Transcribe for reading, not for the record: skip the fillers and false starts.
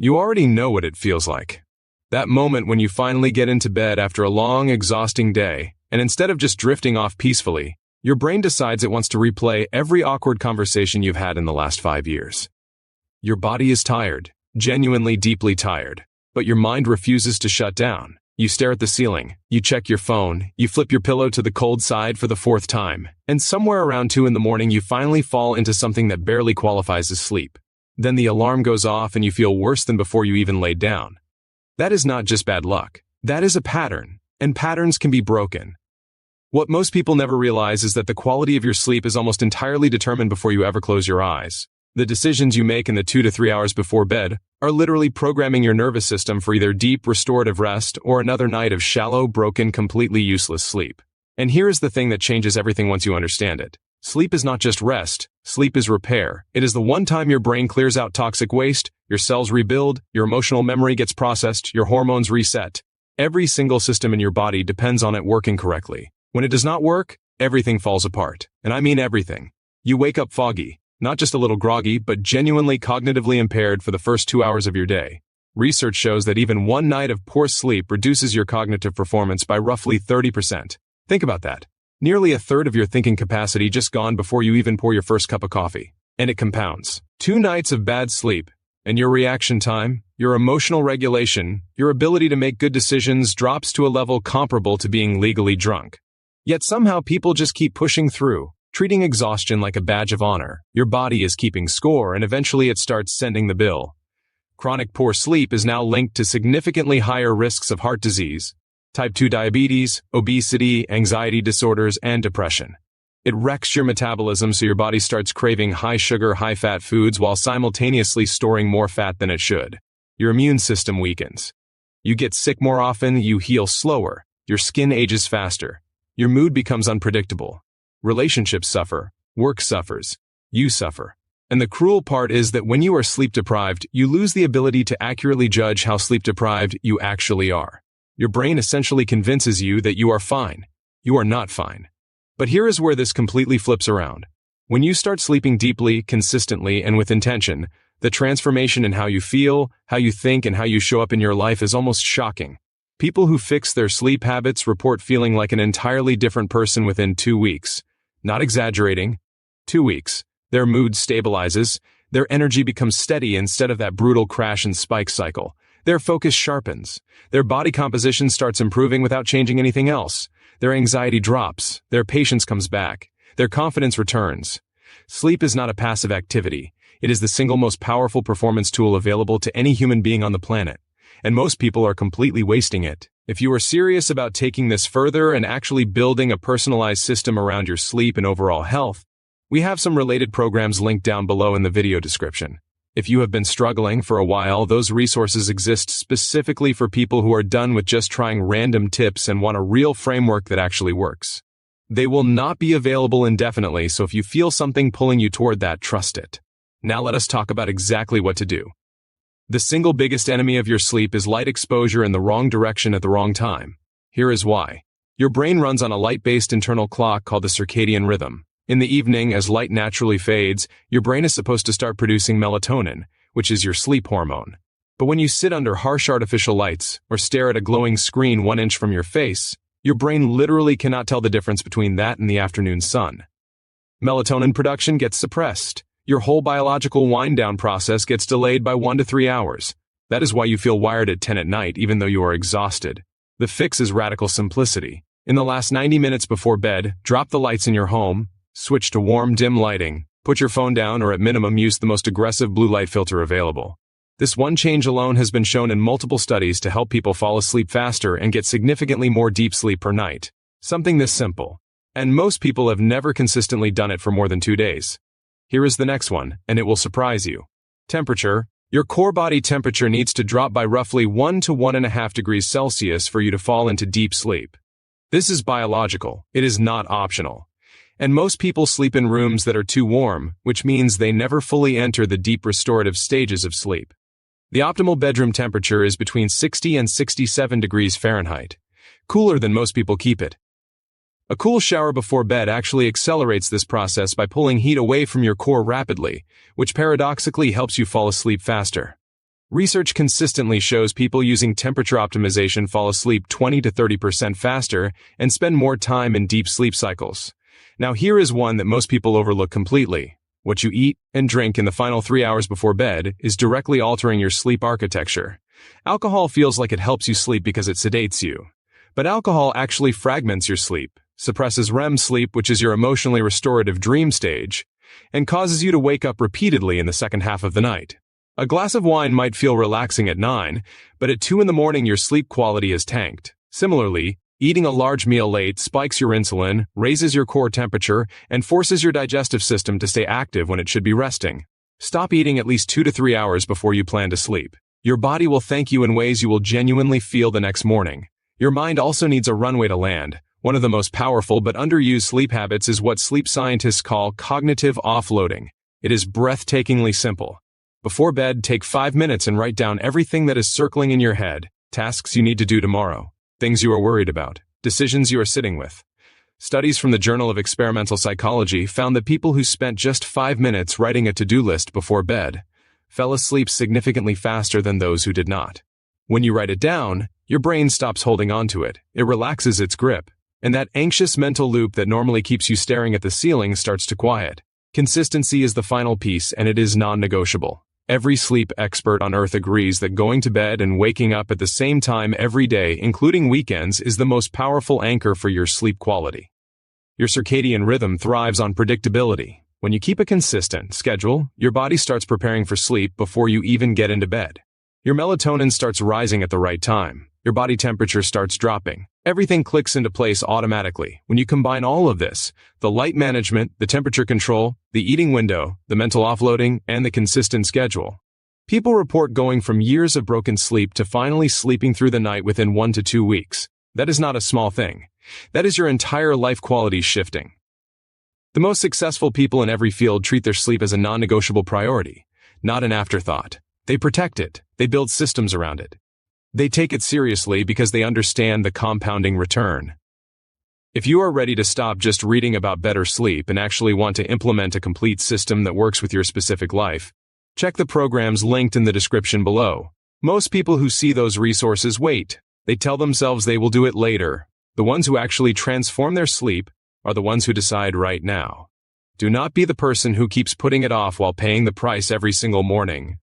You already know what it feels like. That moment when you finally get into bed after a long, exhausting day, and instead of just drifting off peacefully, your brain decides it wants to replay every awkward conversation you've had in the last 5 years. Your body is tired, genuinely deeply tired, but your mind refuses to shut down. You stare at the ceiling, you check your phone, you flip your pillow to the cold side for the 4th time, and somewhere around 2 in the morning you finally fall into something that barely qualifies as sleep. Then the alarm goes off and you feel worse than before you even laid down. That is not just bad luck. That is a pattern, and patterns can be broken. What most people never realize is that the quality of your sleep is almost entirely determined before you ever close your eyes. The decisions you make in the 2 to 3 hours before bed are literally programming your nervous system for either deep, restorative rest or another night of shallow, broken, completely useless sleep. And here is the thing that changes everything once you understand it. Sleep is not just rest, sleep is repair. It is the one time your brain clears out toxic waste, your cells rebuild, your emotional memory gets processed, your hormones reset. Every single system in your body depends on it working correctly. When it does not work, everything falls apart. And I mean everything. You wake up foggy, not just a little groggy, but genuinely cognitively impaired for the first 2 hours of your day. Research shows that even one night of poor sleep reduces your cognitive performance by roughly 30%. Think about that. Nearly a third of your thinking capacity just gone before you even pour your first cup of coffee. And it compounds. 2 nights of bad sleep, and your reaction time, your emotional regulation, your ability to make good decisions drops to a level comparable to being legally drunk. Yet somehow people just keep pushing through, treating exhaustion like a badge of honor. Your body is keeping score, and eventually it starts sending the bill. Chronic poor sleep is now linked to significantly higher risks of heart disease, type 2 diabetes, obesity, anxiety disorders, and depression. It wrecks your metabolism so your body starts craving high-sugar, high-fat foods while simultaneously storing more fat than it should. Your immune system weakens. You get sick more often, you heal slower, your skin ages faster, your mood becomes unpredictable. Relationships suffer, work suffers, you suffer. And the cruel part is that when you are sleep-deprived, you lose the ability to accurately judge how sleep-deprived you actually are. Your brain essentially convinces you that you are fine. You are not fine. But here is where this completely flips around. When you start sleeping deeply, consistently, and with intention, the transformation in how you feel, how you think, and how you show up in your life is almost shocking. People who fix their sleep habits report feeling like an entirely different person within 2 weeks. Not exaggerating. 2 weeks. Their mood stabilizes. Their energy becomes steady instead of that brutal crash and spike cycle. Their focus sharpens. Their body composition starts improving without changing anything else. Their anxiety drops. Their patience comes back. Their confidence returns. Sleep is not a passive activity. It is the single most powerful performance tool available to any human being on the planet. And most people are completely wasting it. If you are serious about taking this further and actually building a personalized system around your sleep and overall health, we have some related programs linked down below in the video description. If you have been struggling for a while, those resources exist specifically for people who are done with just trying random tips and want a real framework that actually works. They will not be available indefinitely, so if you feel something pulling you toward that, trust it. Now let us talk about exactly what to do. The single biggest enemy of your sleep is light exposure in the wrong direction at the wrong time. Here is why. Your brain runs on a light-based internal clock called the circadian rhythm. In the evening, as light naturally fades, your brain is supposed to start producing melatonin, which is your sleep hormone. But when you sit under harsh artificial lights or stare at a glowing screen 1 inch from your face, your brain literally cannot tell the difference between that and the afternoon sun. Melatonin production gets suppressed. Your whole biological wind-down process gets delayed by 1 to 3 hours. That is why you feel wired at 10 at night even though you are exhausted. The fix is radical simplicity. In the last 90 minutes before bed, drop the lights in your home, switch to warm, dim lighting, put your phone down, or at minimum use the most aggressive blue light filter available. This one change alone has been shown in multiple studies to help people fall asleep faster and get significantly more deep sleep per night. Something this simple. And most people have never consistently done it for more than 2 days. Here is the next one, and it will surprise you. Temperature. Your core body temperature needs to drop by roughly 1 to 1.5 degrees Celsius for you to fall into deep sleep. This is biological. It is not optional. And most people sleep in rooms that are too warm, which means they never fully enter the deep restorative stages of sleep. The optimal bedroom temperature is between 60 and 67 degrees Fahrenheit, cooler than most people keep it. A cool shower before bed actually accelerates this process by pulling heat away from your core rapidly, which paradoxically helps you fall asleep faster. Research consistently shows people using temperature optimization fall asleep 20 to 30% faster and spend more time in deep sleep cycles. Now here is one that most people overlook completely. What you eat and drink in the final 3 hours before bed is directly altering your sleep architecture. Alcohol feels like it helps you sleep because it sedates you. But alcohol actually fragments your sleep, suppresses REM sleep, which is your emotionally restorative dream stage, and causes you to wake up repeatedly in the second half of the night. A glass of wine might feel relaxing at 9, but at 2 in the morning your sleep quality is tanked. Similarly, eating a large meal late spikes your insulin, raises your core temperature, and forces your digestive system to stay active when it should be resting. Stop eating at least 2 to 3 hours before you plan to sleep. Your body will thank you in ways you will genuinely feel the next morning. Your mind also needs a runway to land. One of the most powerful but underused sleep habits is what sleep scientists call cognitive offloading. It is breathtakingly simple. Before bed, take 5 minutes and write down everything that is circling in your head, tasks you need to do tomorrow, things you are worried about, decisions you are sitting with. Studies from the Journal of Experimental Psychology found that people who spent just 5 minutes writing a to-do list before bed fell asleep significantly faster than those who did not. When you write it down, your brain stops holding on to it. It relaxes its grip, and that anxious mental loop that normally keeps you staring at the ceiling starts to quiet. Consistency is the final piece, and it is non-negotiable. Every sleep expert on Earth agrees that going to bed and waking up at the same time every day, including weekends, is the most powerful anchor for your sleep quality. Your circadian rhythm thrives on predictability. When you keep a consistent schedule, your body starts preparing for sleep before you even get into bed. Your melatonin starts rising at the right time. Your body temperature starts dropping. Everything clicks into place automatically. When you combine all of this, the light management, the temperature control, the eating window, the mental offloading, and the consistent schedule, people report going from years of broken sleep to finally sleeping through the night within 1 to 2 weeks. That is not a small thing. That is your entire life quality shifting. The most successful people in every field treat their sleep as a non-negotiable priority, not an afterthought. They protect it. They build systems around it. They take it seriously because they understand the compounding return. If you are ready to stop just reading about better sleep and actually want to implement a complete system that works with your specific life, check the programs linked in the description below. Most people who see those resources wait. They tell themselves they will do it later. The ones who actually transform their sleep are the ones who decide right now. Do not be the person who keeps putting it off while paying the price every single morning.